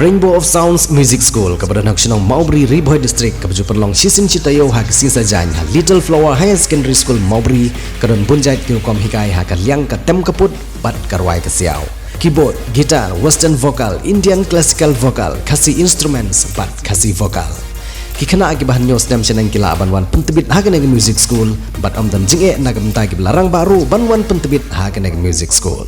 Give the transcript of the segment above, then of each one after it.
Rainbow of Sounds Music School kepada nak senang Maubri Riboy District kepada perlong sisim citayo hak sisa jan Little Flower Higher Secondary School Maubri kedan bunjai tirukom hikai hak liang ke tem keput bat karwai ke siau. Keyboard, gitar, western vocal, Indian classical vocal, kasih instruments bat kasih vocal. Kikana akibat news nem senang kila banwan pentebit hak neg music school bat amdan jinge nak bentai larang baru banwan pentebit hak neg music school.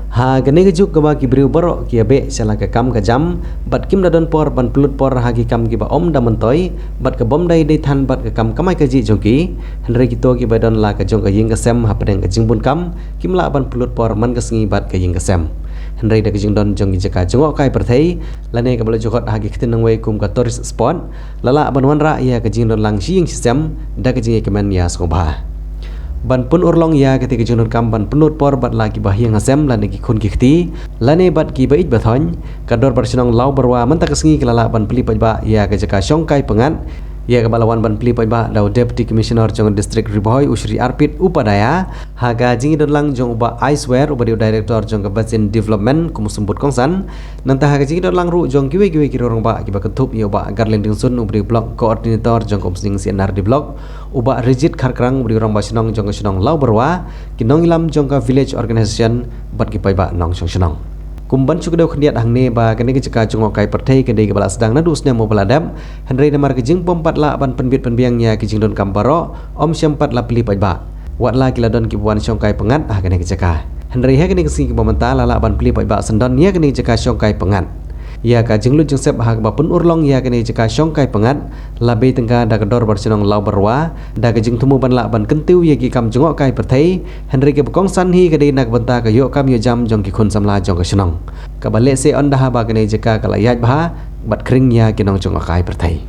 Ha gane kejuk ke bagi beriu borok kia be salah ke kam ke jam bat kim dadon por ban pelut por hagi kam ki ba om da mentoi bat ke bom dai dai than bat ke kam kamai ke ji joki henry kito ki badon la ke jong ke ying ke sem ha pedeng ke jingbun kam kim la ban pelut por man ke sengi bat ke ying ke sem henry da ke jing don jong ki jaka jongok kai perthei lane ke bala jokot hagi kitin nang wei kum ka tourist spot lala ban wan ra ya ke jing don lang shi ying sem da ke jing ke men ya skobah ban pun urlong ya ketika junur kam ban penut por bat lagi bahyang asem lane ki khun kikti lane bat ki bait bathon kador barsinong lau berwa mentak sengi kelala ban peli pajba ya ke jaka songkai pengat ya ke balawan ban peli pajba dau deputy commissioner jong district Riboy Usri Arpit upadaya haga jingi donlang jong uba Iceware uba director jong ke basin development kumusembut kongsan nanta haga jingi donlang ru jong kiwe kirorong ba ki baketup ya uba garland dingsun ubri block coordinator jong komsing sinar di block uba rigid kharkrang beri orang basinong jong senong lau berwa kinong ilam jong ka village organization bat ki paiba nong song senong kumban cukudau kendiat hangne ba kene ke ceka jong kai perthei ke dei ke bala sedang nadusnya mo baladam henry namar ke jing pompat la ban penbit penbiangnya ke jing don kamparo om syampat la peli paiba wat la kiladon ki buan song kai pengat kene ke ceka henry ha kene ke sing ke pementa la ban peli paiba sendon nya kene ceka song kai pengat ya ka jinglu jeng sep hak ba pun urlong ya kene jeka songkai pengat labe tengka da kedor barsinong lau berwa da ke jing tumu ban la ban kentiu ya ki kam jongok kai perthei henry ke bekong san hi ke dei nak benta ke yo kam yo jam jong ki khun samla jong ke senong ka bale se on da ba kene jeka kala yaj ba bat kring ya kinong jongok kai perthei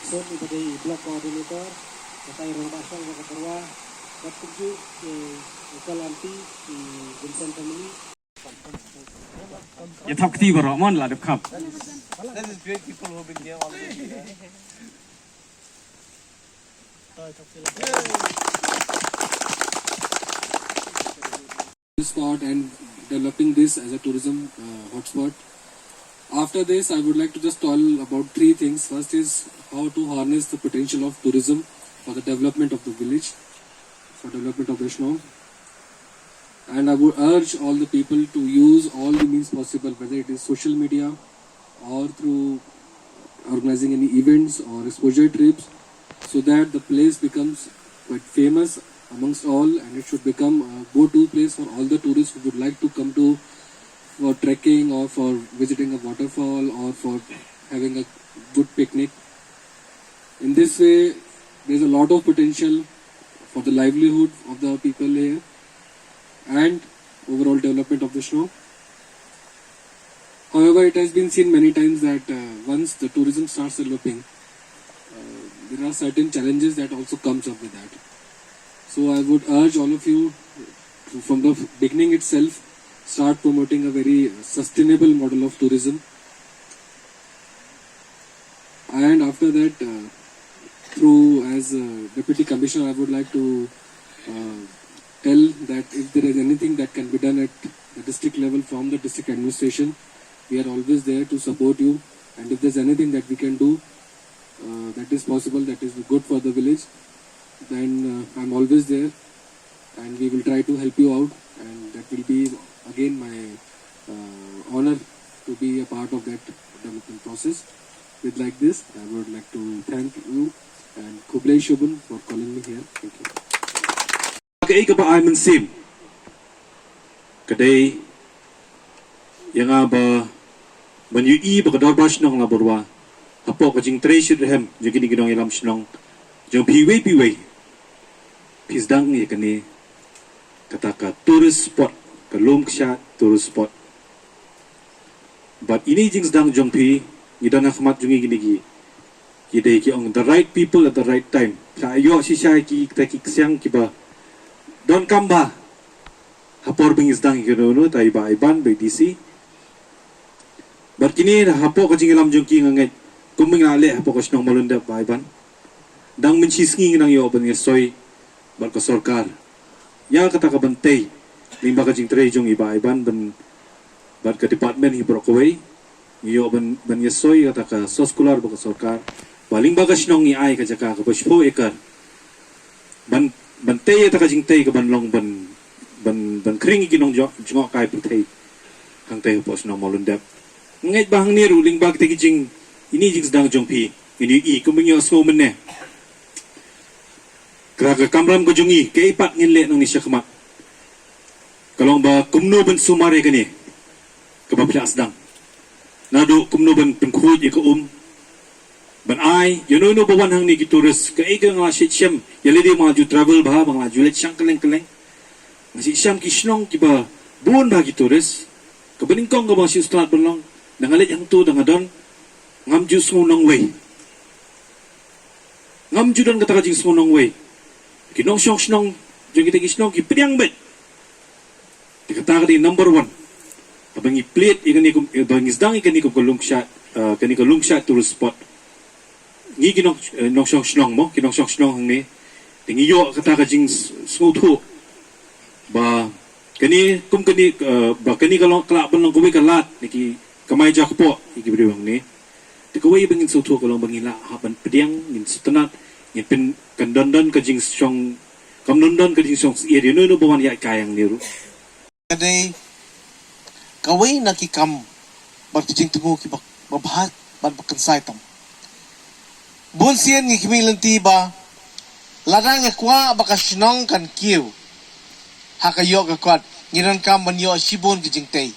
Sun ibadah blok koordinator katai orang pasang ke bawah ketujuh ke kalanti di Vincent family ya thak ti baro mon la de khap This is great people who have been here already. Spot and developing this as a tourism hotspot. After this, I would like to just tell about three things. First is how to harness the potential of tourism for the development of the village, for development of Vaishnav. And I would urge all the people to use all the means possible, whether it is social media or through organizing any events or exposure trips, so that the place becomes quite famous amongst all, and it should become a go-to place for all the tourists who would like to come to for trekking or for visiting a waterfall or for having a good picnic. In this way, there is a lot of potential for the livelihood of the people here and overall development of the snow. However, it has been seen many times that once the tourism starts developing, there are certain challenges that also comes up with that. So I would urge all of you to, from the beginning itself, start promoting a very sustainable model of tourism, and after that through as Deputy Commissioner I would like to tell that if there is anything that can be done at the district level from the district administration, we are always there to support you, and if there is anything that we can do that is possible, that is good for the village, then I am always there and we will try to help you out, and that will be again my honor to be a part of that development process. With like this, I would like to thank you and Kublai Shubun for calling me here. Thank you. Kay ka ba ay mansim? Kaday yang ba manyu ba kadarbas nang laborwa. Apo ka jing treasure hem jing kini ginong ilam sinong jong piwe pisdang ni kani kata ka tourist spot kalum ksha tourist spot. But ini jing sedang jong pi ida na khmat jungi gini kidai ki on the right people at the right time. Sa ayo si siya ki taki ksiang ki ba don kamba hapor bingis dang ki no tai ba iban by DC. But kini hapo ka jing ilam jong ki ngai kuming ale hapo ka snong malunda ba iban dang min sisngi nang yo ban soy bar ka sarkar ya kata ka bantay limba ka jing tre jong iba iban ban bar ka department hi brokaway yo ban soy kata ka soskular ba ka sarkar baling bagas nong ni ay ka jaka ka baspo ekar ban bantay ta ka jing tay ka banlong ban kring ginong jong kay putay kang tay po snong malunda ngait bahang ni ruling bag te jing ini jing sedang jong pi ini kuming yo so men ne Kraga kamram ko jungi kay ipat nginle nang nisya kamat. Kalong ba kumno ban sumare kani kabaplas dang. Nado kumno ban pengkhud ika ban ai no bawan hang ni gituris kay ga nga sham yalidi mga ju travel ba mga julet syang keleng ngasi syam kisnong kiba buon ba gituris kabeningkong ga bang si ustad banlong nangalit yang tu dangadon ngam ju sunong way. Ngam ju dan kata jing sunong way. Kinong syong snong jong kita kisnong ki priang bet dikata di number 1 abang i plate ikani kum bang isdang ikani kum lungsha kani ko lungsha tourist spot ngi kinong nong syong snong mo kinong syong snong ni tingi yo kata ka jing smooth ba kani kum kani ba kani kalong kala ban long kuwi kalat niki kamay jak po iki briwang ni tikaway bangin sutu kalong bangila haban priang ngin sutanat ngin pin kandondan ka jing syong kamnondan ka jing syong iri no bawan ya kayang niru Kadai kawai nakikam berkicing tunggu ki babahat ban bakensai tam. Bun sian ngi kimilan tiba ladang kwa bakasnong kan kiu. Hakayo ka kwat ngiron kam manyo sibon ki jingtei.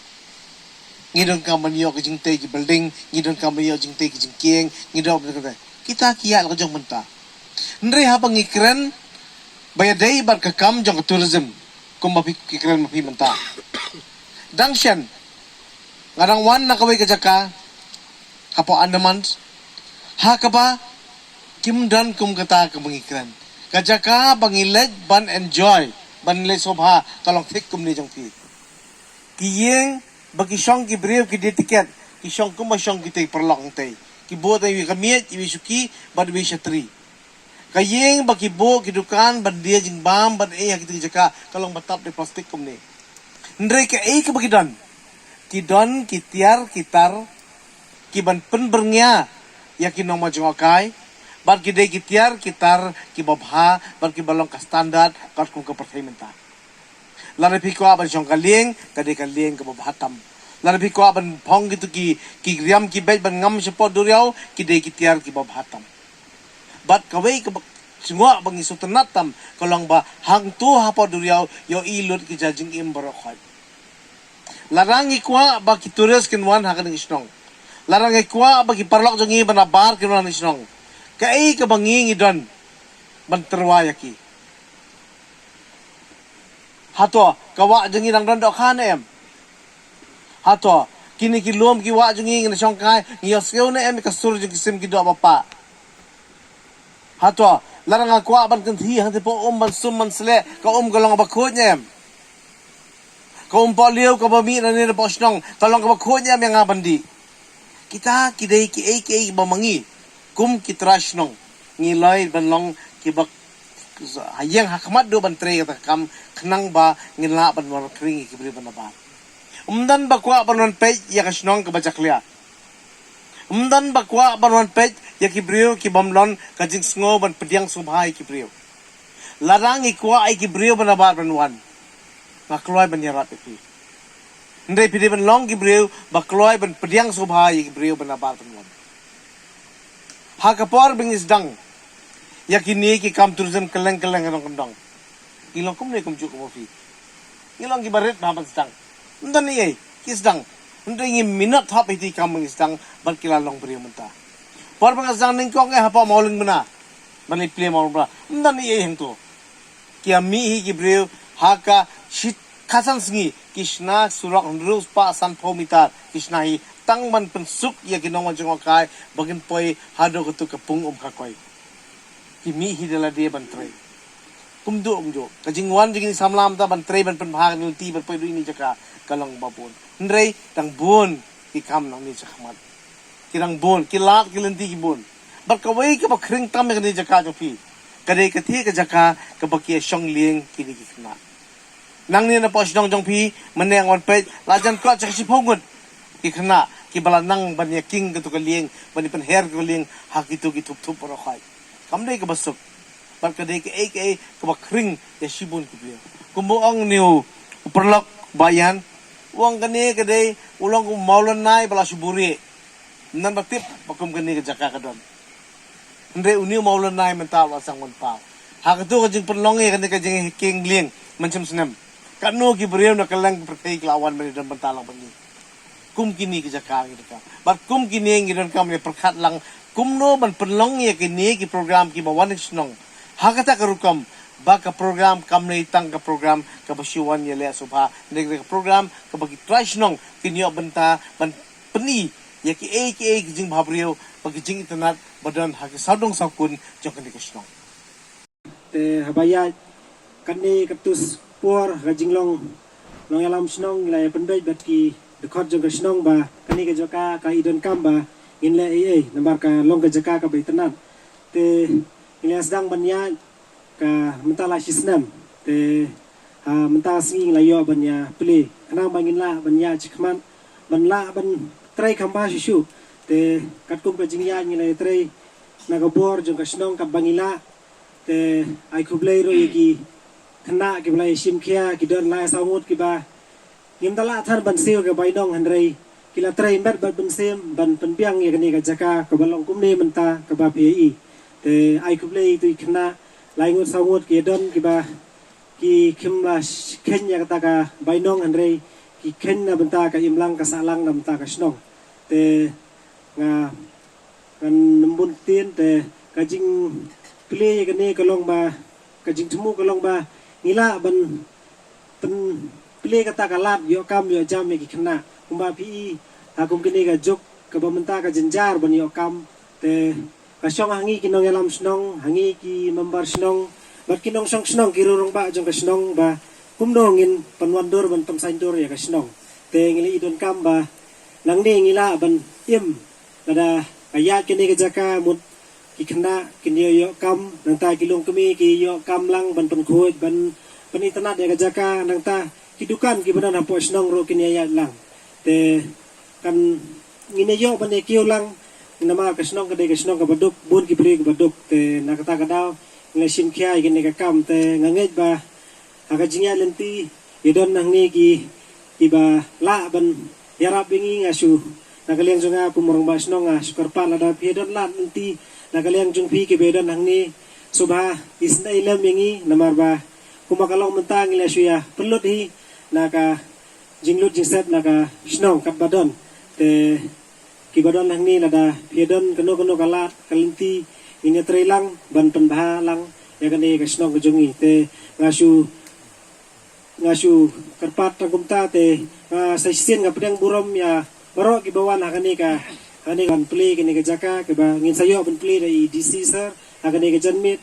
Ngiron kam manyo ki jingtei ki building, ngiron kam manyo jingtei ki jingkieng, ngiron kita kiya la jong menta. Nre habang ikren bayadai bar kakam jong tourism kung ikren mapi menta. Dangsyan ngarang wan nakaway ka jaka kapo andaman hakaba kimdan kum kata ka mangikren. Kajaka bangiled ban enjoy ban le sobha kalong thik kum ni jong pi. Kiyeng bagi syong ki brev ki tiket ki syong kum syong ki te perlong te. Ki bo te wi kamiet wi suki bad wi shatri. Kayeng bakibo kidukan bandia jing bam ban kitu jaka kalong batap di plastik kum ni. Ndre ka ka bagidan. Kidon kitiar kitar kiban pen berngya yakin nong majong akai bar kidai kitiar kitar kibabha bar kibalong ka standard kat kung ka pertaimenta. Lare piko aban syong kaleng kadai kaleng ka babhatam. Lare piko aban pong gitu ki griam ki bet ban ngam sepo duriau kidai kitiar ki babhatam. Bat kaway semua bang isu tenatam kalong ba hang tu hapo duriau yo ilut ki jajing imbarokhat. Larang ikwa ba ki turis kinwan hakan isnong. Larang ikwa ba ki parlok jongi banabar kinwan isnong. Kai ka bangi idon ban terwaya ki. Hato kawa jongi nang don dok han em. Hato kini ki lom ki wa jongi ngin song kai ngiyos keu ne em ka sur jongi sim ki do bapa. Hato larang aku ban kanthi hang te po ban sum man sle ka galong ba khod nyem ka po liu ka ba mi na ni po snong talong ka ba khod nyem yang bandi kita kidai ki ba mangi kum kitrash nong ngilai ban long ki ba hayang hakmat do ban tre ka kam khnang ba ngila ban war kring ki bri ban ba umdan ba kwa ban pe ya ka snong ka ba jaklia umdan ba kwa ban pe ya kibriyo ki bamlon kajing sngo ban pediang subhai kibriyo larang ikwa ai kibriyo ban abar ban wan ngakloy ban yarat pi Ndai pidi ban long ki breu bakloi ban pediang subha ki breu ban abar penlom. Ha kapor bingis dang. Yakini ki kam tourism keleng nong kendong. Ilong kum ne kum juk mofi. Ilong ki baret baban sedang. Ndan ni ki sedang. Ndan ngi minat hap iti kam bingis dang ban kilalong breu menta. Por bang sedang ning kong hapa mauling bena. Ban play maul bra. Ndan ni heng tu. Ki ami hi ki breu haka shit kasan singi Krishna surak rus pa san pomitar Krishna hi tang man pensuk ya kinong man jong kai bagin poi hado ketu kepung kakoi kimi hi dala dia bantre kumdu umjo kajing wan jing samlam ta bantre ban pen bhag ni ti ban poi ni jaka kalong babun ndrei tang bun ki kam nang ni chakmat kirang bun ki lat ki lenti ki bun bar kawai ka bakring tam ni jaka jo pi kade kathi ka jaka ka bakia shong lieng ki ni ki khna nang ni na pos dong jong pi meneng wan pe lajan ko chak si phongun ki khna ki bala nang ban ya king tu ka lieng ban pen her ka lieng ha ki tu ki thup thup ro khai kam dei ka basuk bar ka dei ke ka bakring ya shibun ki bia kumbo ang niu uperlok bayan uang kane ka dei ulang ku maulan nai bala suburi nan baktip pakum kane ka jaka ka don ndre uni maulan nai mental wa sang wan pa ha ka tu ka jing perlong e kane ka jing king lieng macam senam kanu ki beriau nak kelang pertai lawan beri dan bentalang bani kum kini ki jaka ki ka bar kum kini ngi don kam ne perkhat lang kum no ban penlong ye kini ki program ki bawan snong ha kata karukam ba ka program kam ne tang ka program ka basiwan ye le subha ne ka program ka bagi try snong kini benta ban peni ye ki jing bhabriu bagi jing internet badan ha ki saudong sakun jok ni ka snong te habaya kani katus por rajinglong long alam snong la pendai bat ki dekot jong snong ba kani ka joka ka idon kam ba in le nambar ka long ka jaka ka baitenat te ile sedang banya ka mentala sisnam te menta singi la yo banya ple kana bangin la banya chikman ban la ban trai khamba shu te katkum ka jingya ni le trai na ka bor jong ka snong ka bangila te ai kublai ro yiki kena ki belai sim kia ki don lai samut ki ba ngim dala than ban siu ke bai dong handrei kila trai met ban sim ban penbiang ye kani ka jaka ka balong kumne menta ka ba pi te ai kublei tu kena lai ngut samut ki don ki ba ki khimla kenya kata ka bai dong handrei ki kenya benta ka imlang ka salang nam ta ka snong te nga kan nembun tin te ka jing play kani ka long ba ka jing thmu ka long ba ngila ban pen play kata kalat yo kam yo jam ki khna kumba pi akum kini ka jok ka bamenta ka jenjar ban yo kam te ka song hangi kinong elam snong hangi ki member snong bat kinong song snong kirurong ba jong ka snong ba kumno ngin panwandor ban pamsaindur ya ka snong te ngili idon kam ba nang ni ngila ban im ada ayat kini ka jaka mut ki khna kini yo kam nang ta kilong kami ki yo kam lang ban pen khoi ban penitenat ya jaka nang ta hidukan ki banan hapo snong ro kini ya lang te kan ngine yo ban kiyo lang nama ka snong ka de ka snong ka baduk bun ki pri ka baduk te nakata ka daw nglesim kya kini ka kam te ngangej ba aga jingya lenti idon nang ni ki ba la ban yarap bingi ngasu nakaliang jonga pumorong ba snong nga sukar pa la da pedon la lenti nakaliang jung pi ke bedan hang ni subha isna ilam yangi namar ba kumakalong mentang ila suya pelut hi naka jinglut jingset naka snong kat badon te ki badon hang ni lada pedon keno kalat kalinti ini trailang ban penbha lang ya kane ka snong jungi te ngasu karpat tagumta te sa sin nga pedang burom ya baro ki bawan hakani ka ani kan play kini ke jaka ke ba ngin sayo ban play dai DC sir agane ke janmit